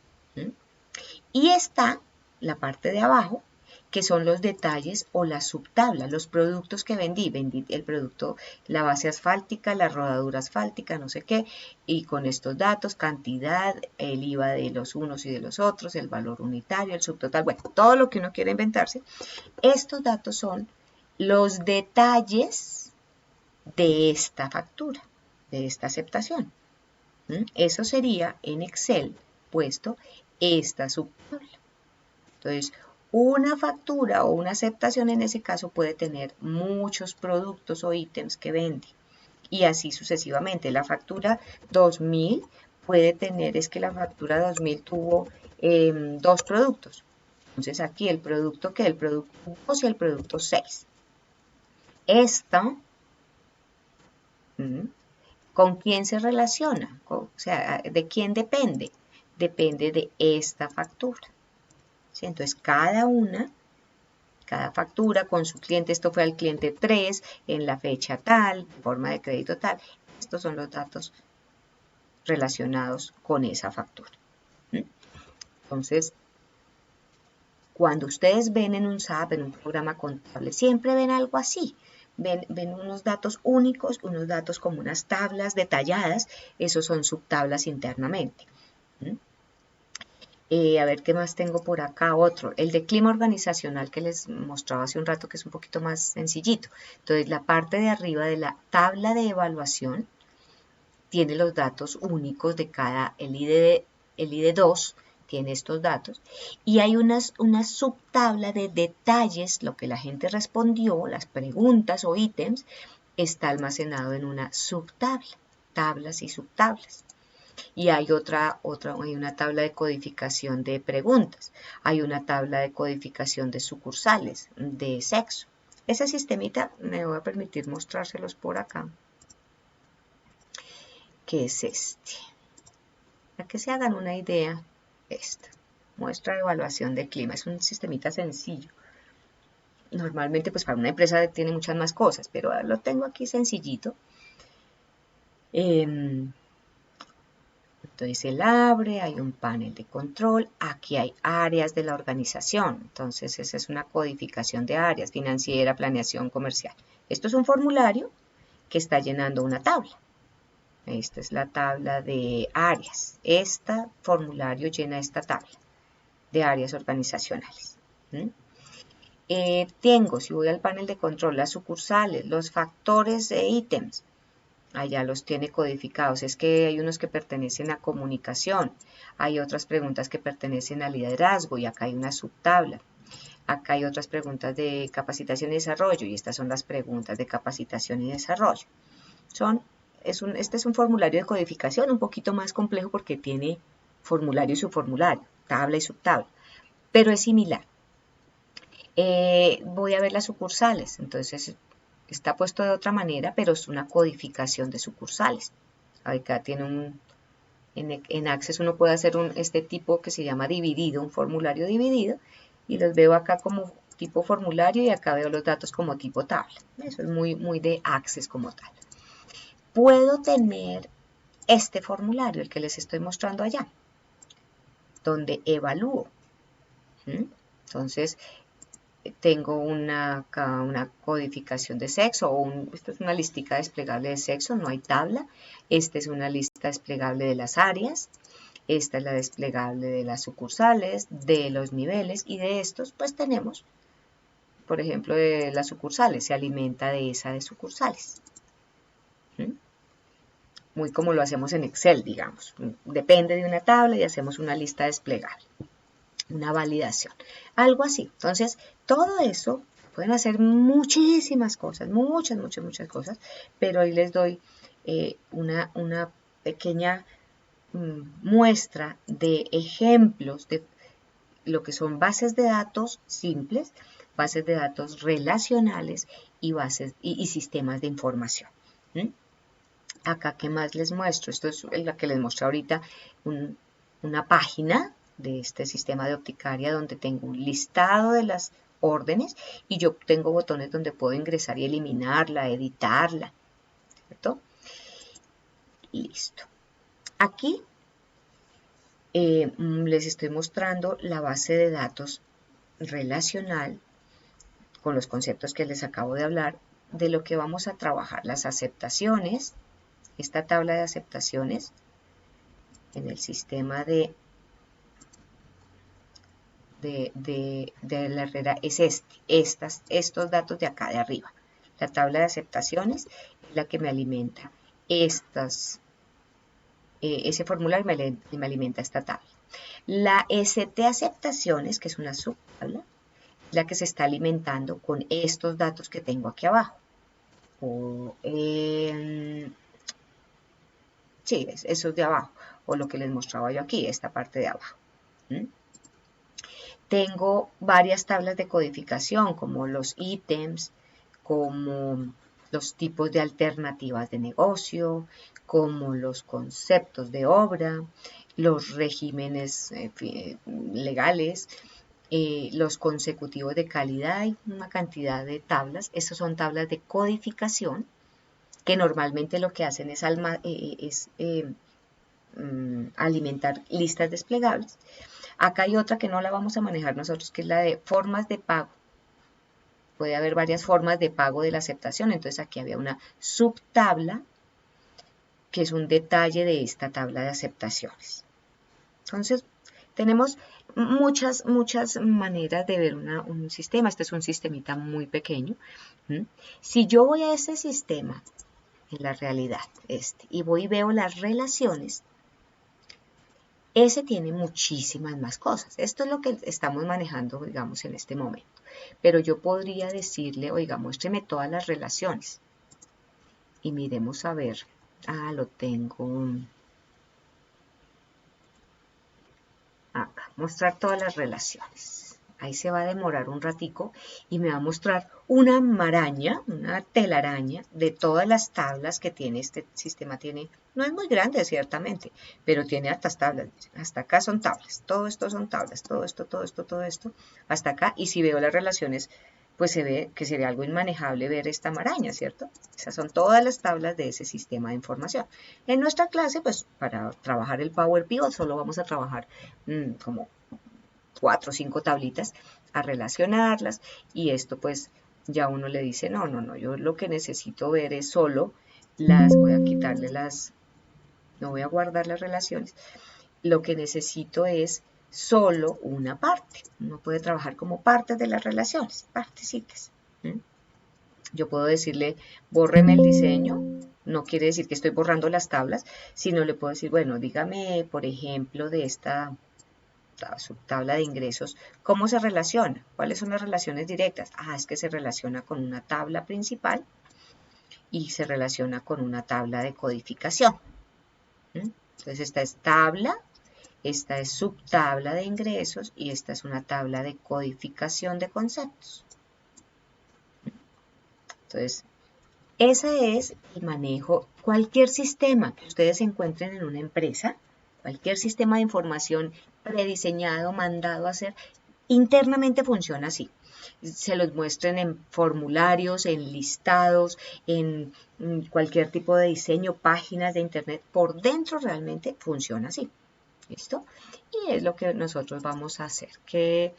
S1: Y está la parte de abajo, que son los detalles o las subtablas, los productos que vendí. Vendí el producto, la base asfáltica, la rodadura asfáltica, no sé qué, y con estos datos, cantidad, el IVA de los unos y de los otros, el valor unitario, el subtotal, bueno, todo lo que uno quiera inventarse. Estos datos son los detalles de esta factura, de esta aceptación. Eso sería en Excel puesto esta subtabla. Entonces, una factura o una aceptación en ese caso puede tener muchos productos o ítems que vende. Y así sucesivamente. La factura 2000 puede tener, es que la factura 2000 tuvo 2 productos. Entonces aquí el producto que el producto 2 y el producto 6. Esta, ¿con quién se relaciona? O sea, ¿de quién depende? Depende de esta factura. ¿Sí? Entonces, cada factura con su cliente, esto fue al cliente 3, en la fecha tal, forma de crédito tal. Estos son los datos relacionados con esa factura. Entonces, cuando ustedes ven en un SAP, en un programa contable, siempre ven algo así. Ven unos datos únicos, unos datos como unas tablas detalladas, esos son subtablas internamente. A ver qué más tengo por acá, otro, el de clima organizacional que les mostraba hace un rato, que es un poquito más sencillito. Entonces, la parte de arriba de la tabla de evaluación tiene los datos únicos de cada, el ID2 tiene estos datos, y hay una subtabla de detalles, lo que la gente respondió, las preguntas o ítems, está almacenado en una subtabla, tablas y subtablas. Y hay hay una tabla de codificación de preguntas, hay una tabla de codificación de sucursales, de sexo. Ese sistemita me voy a permitir mostrárselos por acá. que es este. Para que se hagan una idea, esta. Muestra de evaluación del clima. Es un sistemita sencillo. Normalmente, pues para una empresa tiene muchas más cosas, pero lo tengo aquí sencillito. Entonces él abre, hay un panel de control, aquí hay áreas de la organización, entonces esa es una codificación de áreas, financiera, planeación, comercial. Esto es un formulario que está llenando una tabla. Esta es la tabla de áreas. Este formulario llena esta tabla de áreas organizacionales. Tengo, si voy al panel de control, las sucursales, los factores de ítems. Allá los tiene codificados. Es que hay unos que pertenecen a comunicación, hay otras preguntas que pertenecen a liderazgo y acá hay una subtabla. Acá hay otras preguntas de capacitación y desarrollo y estas son las preguntas de capacitación y desarrollo. Este es un formulario de codificación un poquito más complejo porque tiene formulario y subformulario, tabla y subtabla, pero es similar. Voy a ver las sucursales, entonces está puesto de otra manera, pero es una codificación de sucursales. Acá tiene en Access uno puede hacer este tipo que se llama dividido, un formulario dividido, y los veo acá como tipo formulario y acá veo los datos como tipo tabla. Eso es muy de Access como tal. Puedo tener este formulario, el que les estoy mostrando allá, donde evalúo. Entonces, tengo una codificación de sexo, esta es una listica desplegable de sexo, no hay tabla. Esta es una lista desplegable de las áreas. Esta es la desplegable de las sucursales, de los niveles, y de estos pues tenemos, por ejemplo, de las sucursales, se alimenta de esa de sucursales. Muy como lo hacemos en Excel, digamos. Depende de una tabla y hacemos una lista desplegable. Una validación, algo así. Entonces, todo eso, pueden hacer muchísimas cosas, muchas cosas, pero hoy les doy una pequeña muestra de ejemplos de lo que son bases de datos simples, bases de datos relacionales y sistemas de información. Acá, ¿qué más les muestro? Esto es la que les mostré ahorita, una página de este sistema de Opticaria donde tengo un listado de las órdenes y yo tengo botones donde puedo ingresar y eliminarla, editarla, ¿cierto? Listo. Aquí les estoy mostrando la base de datos relacional con los conceptos que les acabo de hablar, de lo que vamos a trabajar, las aceptaciones, esta tabla de aceptaciones en el sistema de la Herrera es estos datos de acá de arriba. La tabla de aceptaciones es la que me alimenta ese formulario me alimenta esta tabla. La ST aceptaciones, que es una subtabla, es la que se está alimentando con estos datos que tengo aquí abajo. Sí, esos de abajo, o lo que les mostraba yo aquí, esta parte de abajo. Tengo varias tablas de codificación, como los ítems, como los tipos de alternativas de negocio, como los conceptos de obra, los regímenes legales, los consecutivos de calidad y una cantidad de tablas. Estas son tablas de codificación que normalmente lo que hacen es alimentar listas desplegables. Acá hay otra que no la vamos a manejar nosotros, que es la de formas de pago. Puede haber varias formas de pago de la aceptación, entonces aquí había una subtabla que es un detalle de esta tabla de aceptaciones. Entonces, tenemos muchas maneras de ver un sistema. Este es un sistemita muy pequeño. Si yo voy a ese sistema, en la realidad, y voy y veo las relaciones, ese tiene muchísimas más cosas. Esto es lo que estamos manejando, digamos, en este momento. Pero yo podría decirle, oiga, muéstreme todas las relaciones. Y miremos a ver. Lo tengo acá. Mostrar todas las relaciones. ahí se va a demorar un ratico y me va a mostrar una maraña, una telaraña de todas las tablas que tiene este sistema. No es muy grande ciertamente, pero tiene hartas tablas. Hasta acá son tablas, todo esto son tablas, todo esto, hasta acá. Y si veo las relaciones, pues se ve algo inmanejable ver esta maraña, ¿cierto? Esas son todas las tablas de ese sistema de información. En nuestra clase, pues para trabajar el Power Pivot solo vamos a trabajar como 4 o 5 tablitas a relacionarlas, y esto pues ya uno le dice, no, yo lo que necesito ver es solo voy a quitarle no voy a guardar las relaciones, lo que necesito es solo una parte. Uno puede trabajar como partes de las relaciones, partecitas. Yo puedo decirle, bórreme el diseño, no quiere decir que estoy borrando las tablas, sino le puedo decir, bueno, dígame, por ejemplo, de esta subtabla de ingresos, ¿cómo se relaciona? ¿Cuáles son las relaciones directas? Es que se relaciona con una tabla principal y se relaciona con una tabla de codificación. Entonces esta es tabla, esta es subtabla de ingresos y esta es una tabla de codificación de conceptos. Entonces, ese es el manejo. Cualquier sistema que ustedes encuentren en una empresa, cualquier sistema de información prediseñado, mandado a hacer, internamente funciona así. Se los muestren en formularios, en listados, en cualquier tipo de diseño, páginas de internet, por dentro realmente funciona así. ¿Listo? Y es lo que nosotros vamos a hacer. Que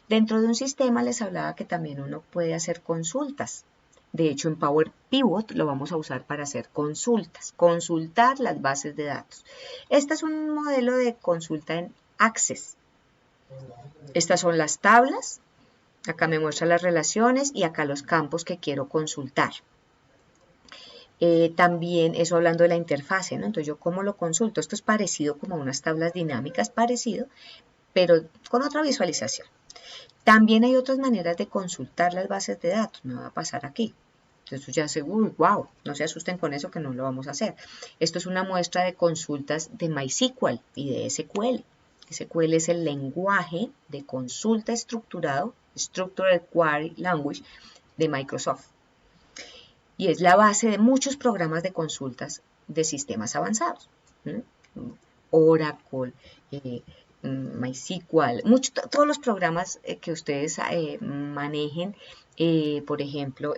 S1: dentro de un sistema les hablaba que también uno puede hacer consultas. De hecho, en Power Pivot lo vamos a usar para hacer consultas, consultar las bases de datos. Este es un modelo de consulta en Access. Estas son las tablas, acá me muestra las relaciones y acá los campos que quiero consultar. También eso hablando de la interfase, ¿no? Entonces yo cómo lo consulto. Esto es parecido como a unas tablas dinámicas, parecido, pero con otra visualización. También hay otras maneras de consultar las bases de datos. Me va a pasar aquí. Entonces ya seguro, wow, no se asusten con eso que no lo vamos a hacer. Esto es una muestra de consultas de MySQL y de SQL. SQL es el lenguaje de consulta estructurado, Structured Query Language, de Microsoft. Y es la base de muchos programas de consultas de sistemas avanzados. Oracle, MySQL, todos los programas que ustedes manejen, por ejemplo,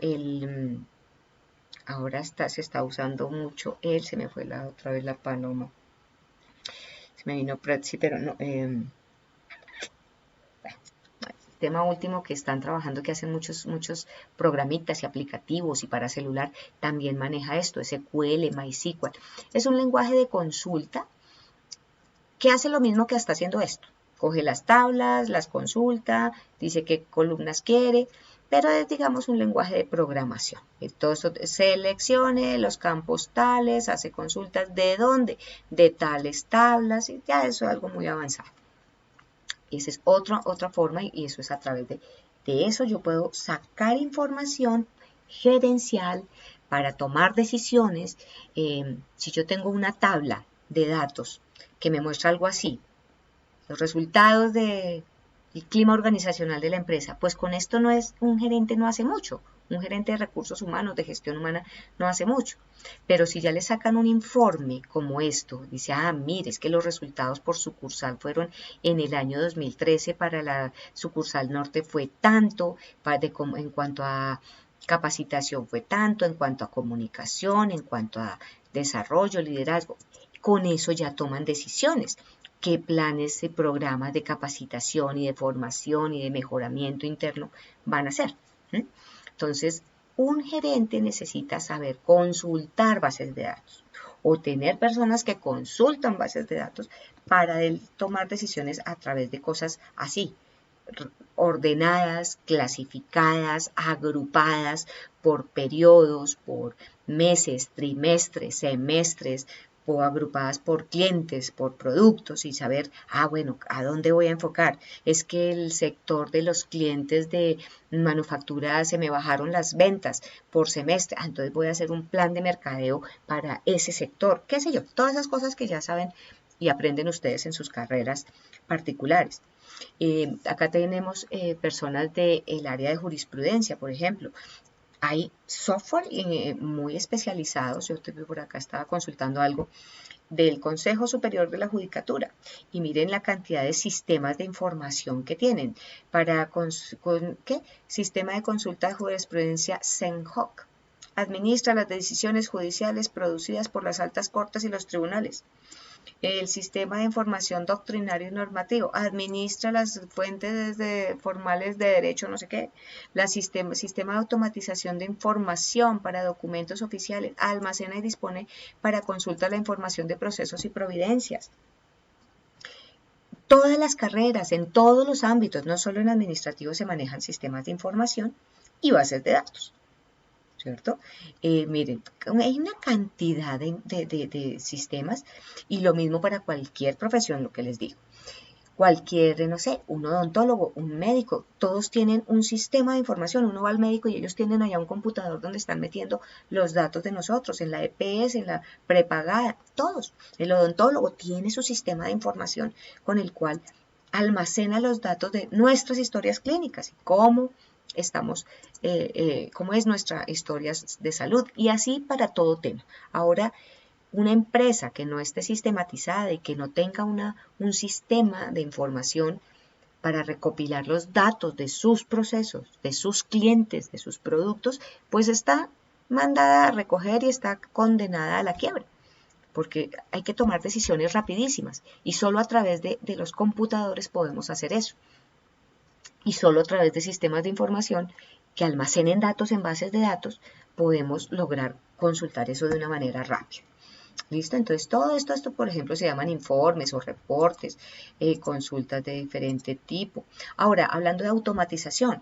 S1: ahora se está usando mucho se me fue otra vez la paloma, se me vino Prezi, pero no, el tema último que están trabajando, que hacen muchos programitas y aplicativos y para celular, también maneja esto, SQL, MySQL. Es un lenguaje de consulta que hace lo mismo que está haciendo esto. Coge las tablas, las consulta, dice qué columnas quiere, pero es, digamos, un lenguaje de programación. Entonces, seleccione los campos tales, hace consultas de dónde, de tales tablas, y ya eso es algo muy avanzado. Esa es otra forma, y eso es a través de eso yo puedo sacar información gerencial para tomar decisiones. Si yo tengo una tabla de datos que me muestra algo así, los resultados del clima organizacional de la empresa, pues con esto un gerente no hace mucho, un gerente de recursos humanos, de gestión humana, no hace mucho. Pero si ya le sacan un informe como esto, dice, mire, es que los resultados por sucursal fueron en el año 2013 para la sucursal norte fue tanto, en cuanto a capacitación fue tanto, en cuanto a comunicación, en cuanto a desarrollo, liderazgo. Con eso ya toman decisiones. ¿Qué planes y programas de capacitación y de formación y de mejoramiento interno van a hacer? Entonces, un gerente necesita saber consultar bases de datos o tener personas que consultan bases de datos para tomar decisiones a través de cosas así, ordenadas, clasificadas, agrupadas por periodos, por meses, trimestres, semestres, o agrupadas por clientes, por productos, y saber, bueno, ¿a dónde voy a enfocar? Es que el sector de los clientes de manufactura se me bajaron las ventas por semestre, entonces voy a hacer un plan de mercadeo para ese sector, qué sé yo, todas esas cosas que ya saben y aprenden ustedes en sus carreras particulares. Acá tenemos personas del área de jurisprudencia, por ejemplo. Hay software muy especializados. Yo por acá estaba consultando algo del Consejo Superior de la Judicatura y miren la cantidad de sistemas de información que tienen para ¿qué? Sistema de consulta de jurisprudencia SENJOC. Administra las decisiones judiciales producidas por las altas cortes y los tribunales. El sistema de información doctrinario y normativo administra las fuentes formales de derecho, no sé qué. Sistema de automatización de información para documentos oficiales, almacena y dispone para consulta la información de procesos y providencias. Todas las carreras, en todos los ámbitos, no solo en administrativo, se manejan sistemas de información y bases de datos. ¿Cierto? Miren, hay una cantidad de sistemas y lo mismo para cualquier profesión, lo que les digo. Cualquier, no sé, un odontólogo, un médico, todos tienen un sistema de información. Uno va al médico y ellos tienen allá un computador donde están metiendo los datos de nosotros, en la EPS, en la prepagada, todos. El odontólogo tiene su sistema de información con el cual almacena los datos de nuestras historias clínicas, cómo estamos, cómo es nuestra historia de salud y así para todo tema. Ahora, una empresa que no esté sistematizada y que no tenga un sistema de información para recopilar los datos de sus procesos, de sus clientes, de sus productos, pues está mandada a recoger y está condenada a la quiebra, porque hay que tomar decisiones rapidísimas y solo a través de los computadores podemos hacer eso. Y solo a través de sistemas de información que almacenen datos en bases de datos podemos lograr consultar eso de una manera rápida. ¿Listo? Entonces todo esto por ejemplo se llaman informes o reportes, consultas de diferente tipo. Ahora, hablando de automatización,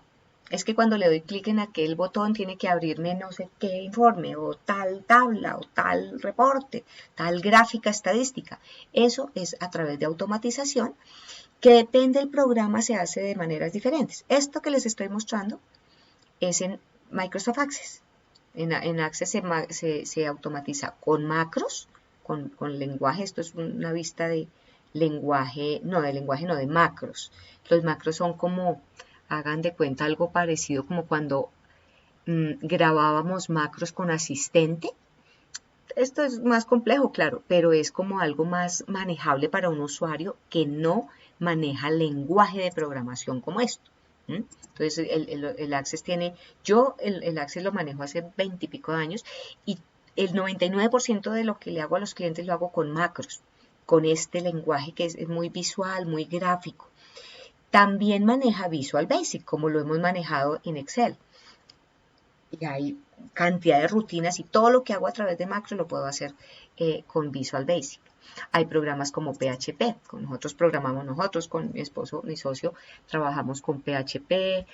S1: es que cuando le doy clic en aquel botón tiene que abrirme no sé qué informe o tal tabla o tal reporte, tal gráfica estadística. Eso es a través de automatización que depende del programa, se hace de maneras diferentes. Esto que les estoy mostrando es en Microsoft Access. En Access se automatiza con macros, con lenguaje. Esto es una vista de lenguaje, no, de macros. Los macros son como, hagan de cuenta algo parecido como cuando grabábamos macros con asistente. Esto es más complejo, claro, pero es como algo más manejable para un usuario que no maneja lenguaje de programación como esto. Entonces el Access tiene, yo el Access lo manejo hace 20 y pico de años y el 99% de lo que le hago a los clientes lo hago con macros, con este lenguaje que es muy visual, muy gráfico. También maneja Visual Basic, como lo hemos manejado en Excel. Y hay cantidad de rutinas y todo lo que hago a través de macro lo puedo hacer con Visual Basic. Hay programas como PHP, con mi esposo, mi socio, trabajamos con PHP,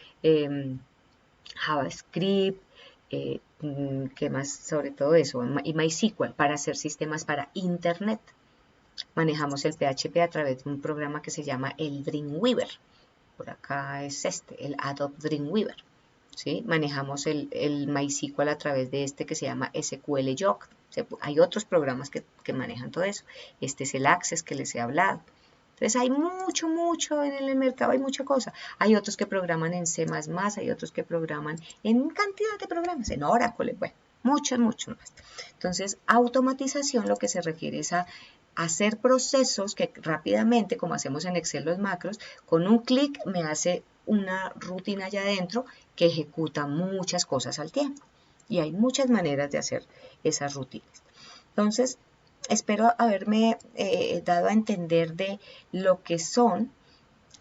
S1: JavaScript, ¿qué más? Sobre todo eso, y MySQL para hacer sistemas para Internet. Manejamos el PHP a través de un programa que se llama el Dreamweaver. Por acá es el Adobe Dreamweaver. ¿Sí? Manejamos el MySQL a través de este que se llama SQL Yoke. Hay otros programas que manejan todo eso. Este es el Access que les he hablado. Entonces hay mucho en el mercado, hay mucha cosa. Hay otros que programan en C++, hay otros que programan en cantidad de programas, en Oracle, bueno, muchos más. Entonces, automatización lo que se refiere es a hacer procesos que rápidamente, como hacemos en Excel los macros, con un clic me hace una rutina allá adentro que ejecuta muchas cosas al tiempo. Y hay muchas maneras de hacer esas rutinas. Entonces, espero haberme dado a entender de lo que son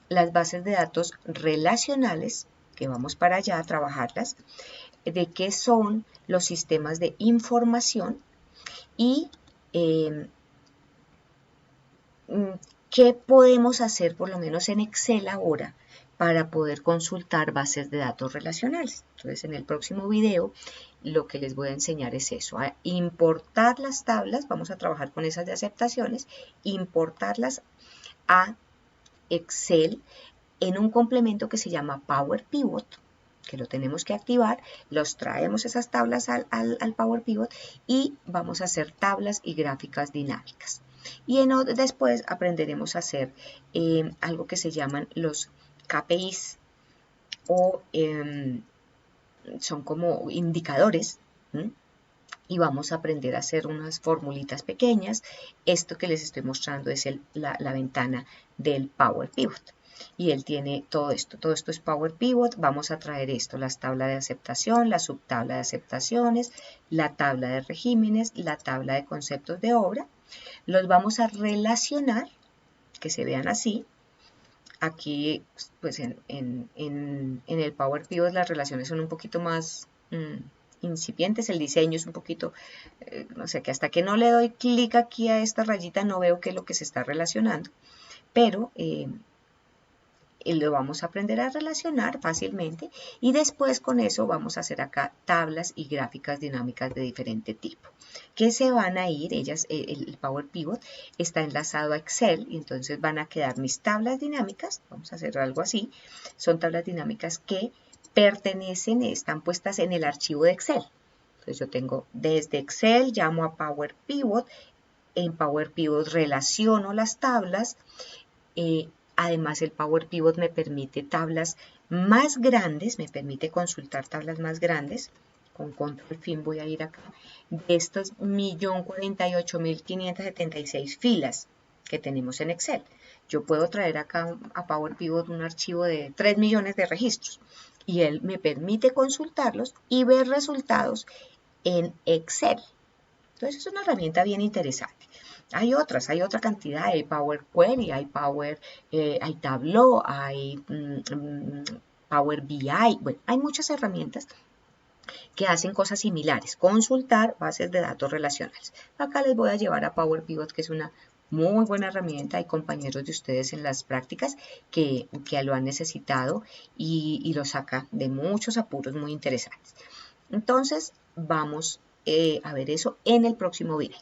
S1: las bases de datos relacionales, que vamos para allá a trabajarlas, de qué son los sistemas de información y qué podemos hacer por lo menos en Excel ahora para poder consultar bases de datos relacionales. Entonces, en el próximo video lo que les voy a enseñar es eso, a importar las tablas, vamos a trabajar con esas de aceptaciones, importarlas a Excel en un complemento que se llama Power Pivot, que lo tenemos que activar, los traemos esas tablas al Power Pivot y vamos a hacer tablas y gráficas dinámicas. Y después aprenderemos a hacer algo que se llaman los KPIs o son como indicadores. Y vamos a aprender a hacer unas formulitas pequeñas. Esto que les estoy mostrando es la ventana del Power Pivot. Y él tiene todo esto es Power Pivot. Vamos a traer esto, las tablas de aceptación, la subtabla de aceptaciones, la tabla de regímenes, la tabla de conceptos de obra. Los vamos a relacionar, que se vean así. Aquí, pues en el Power Pivot las relaciones son un poquito más incipientes, el diseño es un poquito, no sé, que hasta que no le doy clic aquí a esta rayita no veo qué es lo que se está relacionando, pero lo vamos a aprender a relacionar fácilmente y después con eso vamos a hacer acá tablas y gráficas dinámicas de diferente tipo que se van a ir, el Power Pivot está enlazado a Excel y entonces van a quedar mis tablas dinámicas, vamos a hacer algo así, son tablas dinámicas que pertenecen, están puestas en el archivo de Excel. Entonces yo tengo desde Excel, llamo a Power Pivot, en Power Pivot relaciono las tablas, además el Power Pivot me permite tablas más grandes, me permite consultar tablas más grandes. Con control fin voy a ir acá. De estas 1.048.576 filas que tenemos en Excel. Yo puedo traer acá a Power Pivot un archivo de 3 millones de registros y él me permite consultarlos y ver resultados en Excel. Entonces es una herramienta bien interesante. Hay otra cantidad, hay Power Query, hay hay Tableau, hay Power BI, bueno, hay muchas herramientas que hacen cosas similares, consultar bases de datos relacionales. Acá les voy a llevar a Power Pivot, que es una muy buena herramienta. Hay compañeros de ustedes en las prácticas que lo han necesitado y lo saca de muchos apuros muy interesantes. Entonces, vamos a ver eso en el próximo video.